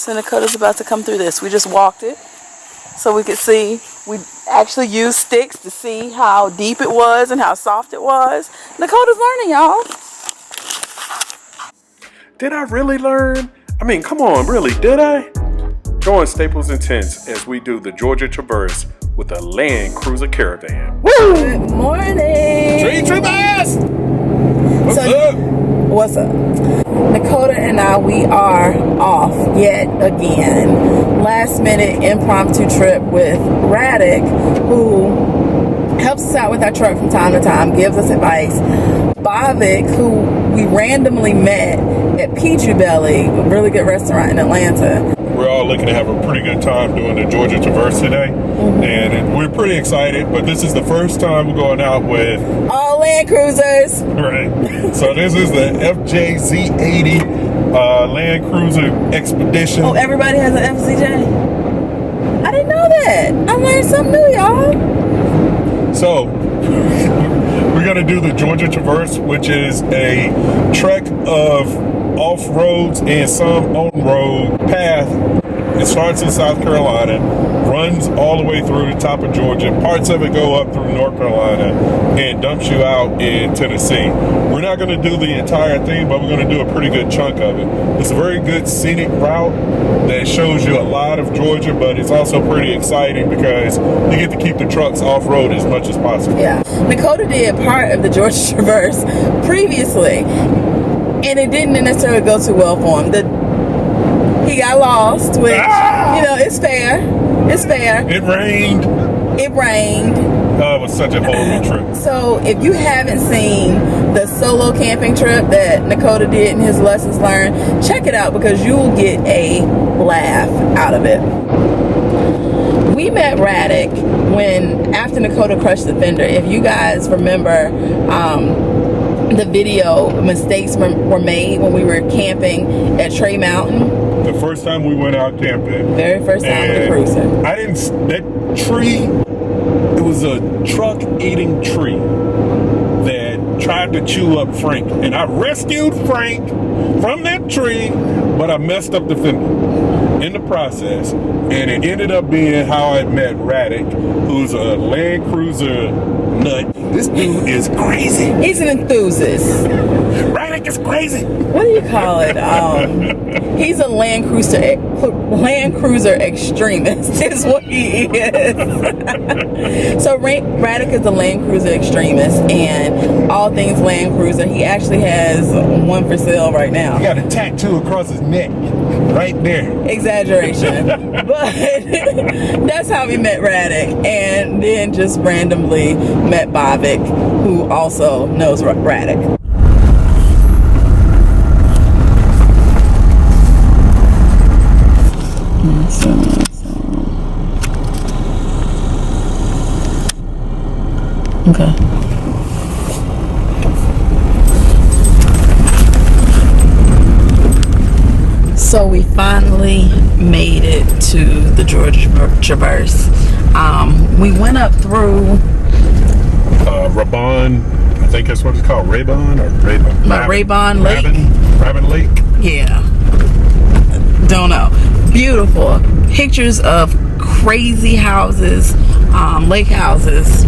So Dakota's about to come through this. We just walked it so we could see. We actually used sticks to see how deep it was and how soft it was. Dakota's learning, y'all. Did I really learn? I mean, come on, really, did I? Join Staples and Tents as we do the Georgia Traverse with a Land Cruiser Caravan. Woo! Good morning! Tree Traverse! What's up? What's up? Dakota and I, we are off yet again. Last minute impromptu trip with Raddick, who helps us out with our truck from time to time, gives us advice. Baofeng, who we randomly met at Peachy Belly, a really good restaurant in Atlanta. We're all looking to have a pretty good time doing the Georgia Traverse today. And we're pretty excited, but this is the first time we're going out with all Land Cruisers. Right. So this is the FJZ80 Land Cruiser Expedition. Oh, everybody has an FCJ? I didn't know that. I learned something new, y'all. So we're going to do the Georgia Traverse, which is a trek of off-roads and some on-road path. It starts in South Carolina, runs all the way through the top of Georgia. Parts of it go up through North Carolina and dumps you out in Tennessee. We're not going to do the entire thing, but we're going to do a pretty good chunk of it. It's a very good scenic route that shows you a lot of Georgia, but it's also pretty exciting because you get to keep the trucks off-road as much as possible. Yeah. Dakota did part of the Georgia Traverse previously, and it didn't necessarily go too well for him. He got lost, which, you know, it's fair. It's fair. It rained. It rained. Oh, it was such a horrible trip. So if you haven't seen the solo camping trip that Dakota did in his Lessons Learned, check it out because you will get a laugh out of it. We met Raddick after Dakota crushed the fender. If you guys remember, the video mistakes were made when we were camping at Trey Mountain. The first time we went out camping. Very first time we were cruising. That tree, it was a truck eating tree that tried to chew up Frank. And I rescued Frank from that tree, but I messed up the fender in the process. And it ended up being how I met Raddick, who's a Land Cruiser nut. This dude is crazy. He's an enthusiast. Raddick is crazy. What do you call it? He's a Land Cruiser extremist is what he is. So Raddick is a Land Cruiser extremist and all things Land Cruiser. He actually has one for sale right now. He got a tattoo across his neck right there. Exaggeration. But that's how we met Raddick, and then just randomly met Baofeng, who also knows Raddick. Okay. So we finally made it to the Georgia Traverse. We went up through Rabon, I think that's what it's called, Rabon or Rabon Lake. Rabon Lake. Yeah. Don't know. Beautiful pictures of crazy houses, lake houses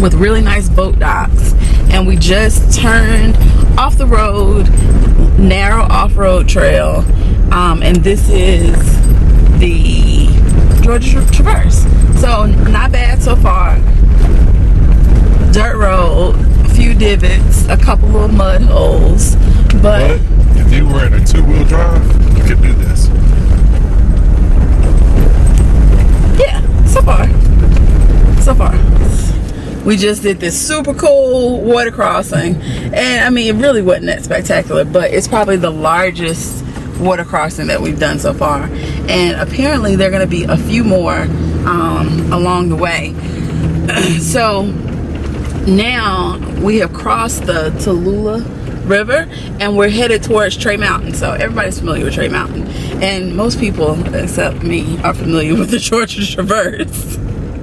with really nice boat docks. And we just turned off the road, narrow off-road trail, and this is the Georgia Traverse. So not bad so far. Dirt road, a few divots, a couple of mud holes, but if you were in a two-wheel drive, you could do this. Yeah, so far. We just did this super cool water crossing, and I mean, it really wasn't that spectacular, but it's probably the largest water crossing that we've done so far, and apparently there are going to be a few more along the way. So now we have crossed the Tallulah River and we're headed towards Trey Mountain. So everybody's familiar with Trey Mountain, and most people except me are familiar with the Georgia Traverse.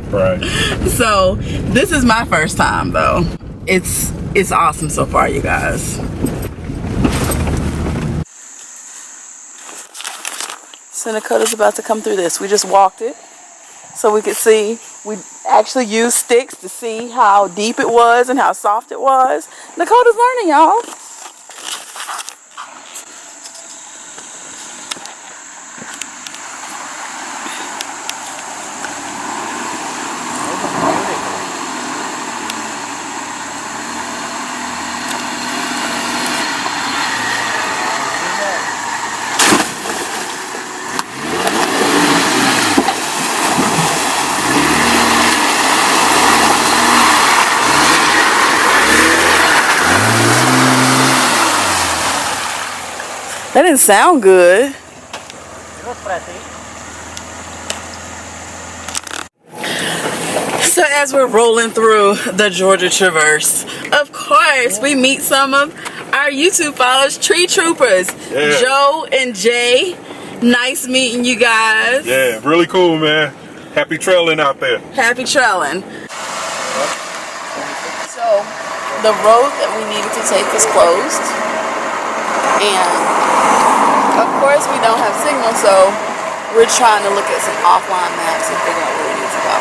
Right. So this is my first time though. It's awesome so far, you guys. So Dakota's about to come through this. We just walked it so we could see. We actually used sticks to see how deep it was and how soft it was. Dakota's learning, y'all. That didn't sound good. So as we're rolling through the Georgia Traverse, of course, we meet some of our YouTube followers, Tree Troopers, Joe and Jay. Nice meeting you guys. Yeah, really cool, man. Happy trailing out there. Happy trailing. So the road that we needed to take is closed. And of course we don't have signal, so we're trying to look at some offline maps and figure out where we need to go.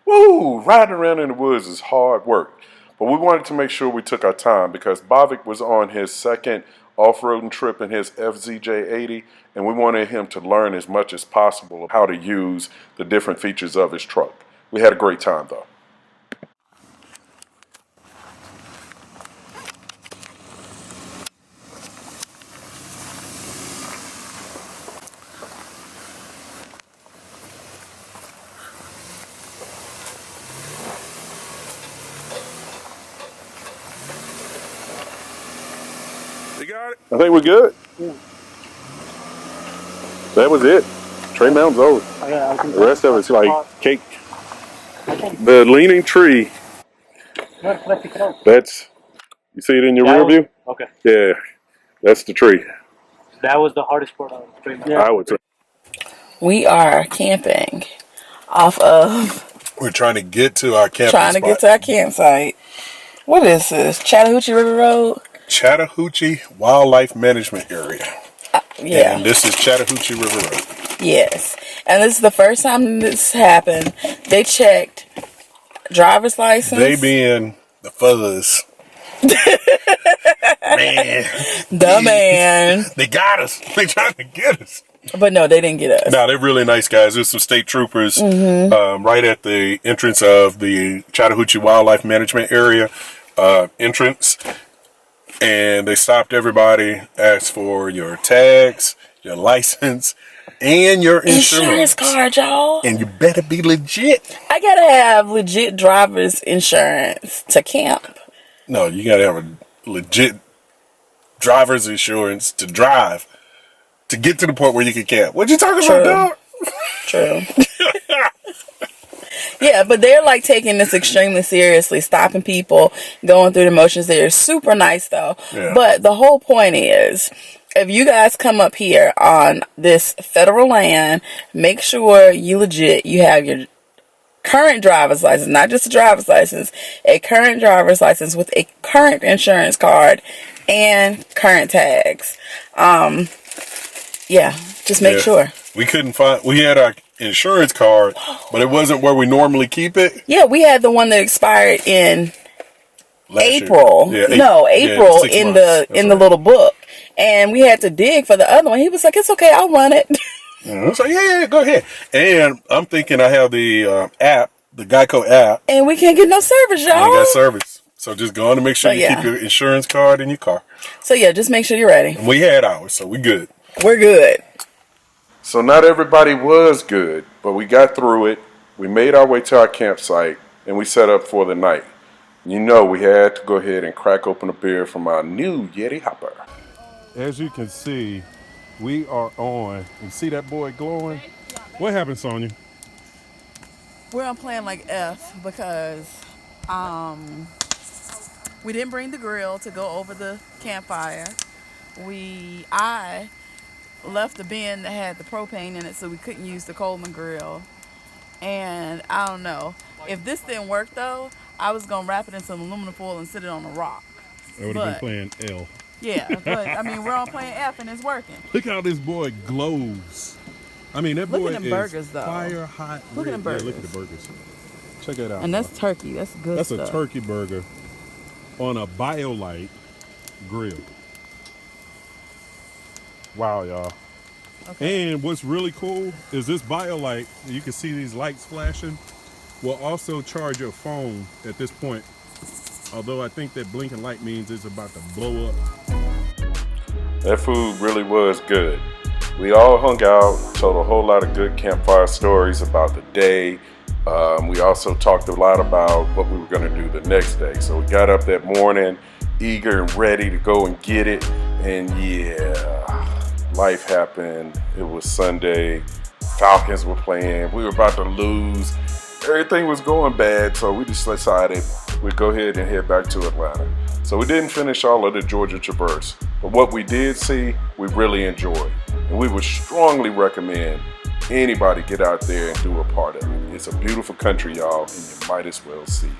Woo! Riding around in the woods is hard work. But we wanted to make sure we took our time because Baofeng was on his second off-roading trip in his FZJ80, and we wanted him to learn as much as possible how to use the different features of his truck. We had a great time though. You got it? I think we're good. Yeah. That was it. Train Mountain's over. The rest of it's like cake. The leaning tree. That's, you see it in your rear view? Okay. Yeah, that's the tree. That was the hardest part of the train. Yeah. I would say. We are camping off of. We're trying to get to our campsite. Trying to get to our campsite. What is this? Chattahoochee River Road? Chattahoochee Wildlife Management Area. Yeah. And this is Chattahoochee River Road. Yes. And this is the first time this happened. They checked driver's license. They being the fuzz. Man. The man. They got us. They trying to get us. But no, they didn't get us. No, they're really nice guys. There's some state troopers right at the entrance of the Chattahoochee Wildlife Management Area entrance. And they stopped everybody, asked for your tags, your license, and your insurance card, y'all. And you better be legit. I gotta have legit driver's insurance to camp. No, you gotta have a legit driver's insurance to drive to get to the point where you can camp. What you talking about, dog? True. Yeah, but they're like taking this extremely seriously, stopping people, going through the motions. They're super nice though. Yeah. But the whole point is, if you guys come up here on this federal land, make sure you legit, you have your current driver's license, not just a driver's license, a current driver's license with a current insurance card and current tags. Yeah, just make sure. We couldn't find, we had our insurance card, but it wasn't where we normally keep it. Yeah, we had the one that expired in April. Yeah, April in the little book, and we had to dig for the other one. He was like, "It's okay, I'll run it." I was like, "Yeah, go ahead." And I'm thinking I have the app, the Geico app, and we can't get no service, y'all. We got service, so just go on and make sure you keep your insurance card in your car. So yeah, just make sure you're ready. And we had ours, so we good. We're good. So not everybody was good, but we got through it. We made our way to our campsite, and we set up for the night. You know, we had to go ahead and crack open a beer from our new Yeti hopper. As you can see, we are on. You see that boy glowing? What happened, Sonia? We're on plan like F because we didn't bring the grill to go over the campfire. I left the bin that had the propane in it, so we couldn't use the Coleman grill. And I don't know. If this didn't work though, I was gonna wrap it in some aluminum foil and sit it on a rock. I would have been playing L. Yeah, but I mean, we're on playing F and it's working. Look how this boy glows. I mean, that boy Look at them is burgers, though. fire hot. Look at them burgers. Yeah, look at the burgers. Check it out. And that's turkey. That's good stuff. That's a turkey burger on a BioLite grill. Wow, y'all. Okay. And what's really cool is this BioLite, you can see these lights flashing, will also charge your phone at this point. Although I think that blinking light means it's about to blow up. That food really was good. We all hung out, told a whole lot of good campfire stories about the day. We also talked a lot about what we were going to do the next day. So we got up that morning, eager and ready to go and get it. And yeah, life happened. It was Sunday. Falcons were playing. We were about to lose. Everything was going bad, so we just decided we'd go ahead and head back to Atlanta. So we didn't finish all of the Georgia Traverse, but what we did see, we really enjoyed. And we would strongly recommend anybody get out there and do a part of it. It's a beautiful country, y'all, and you might as well see it.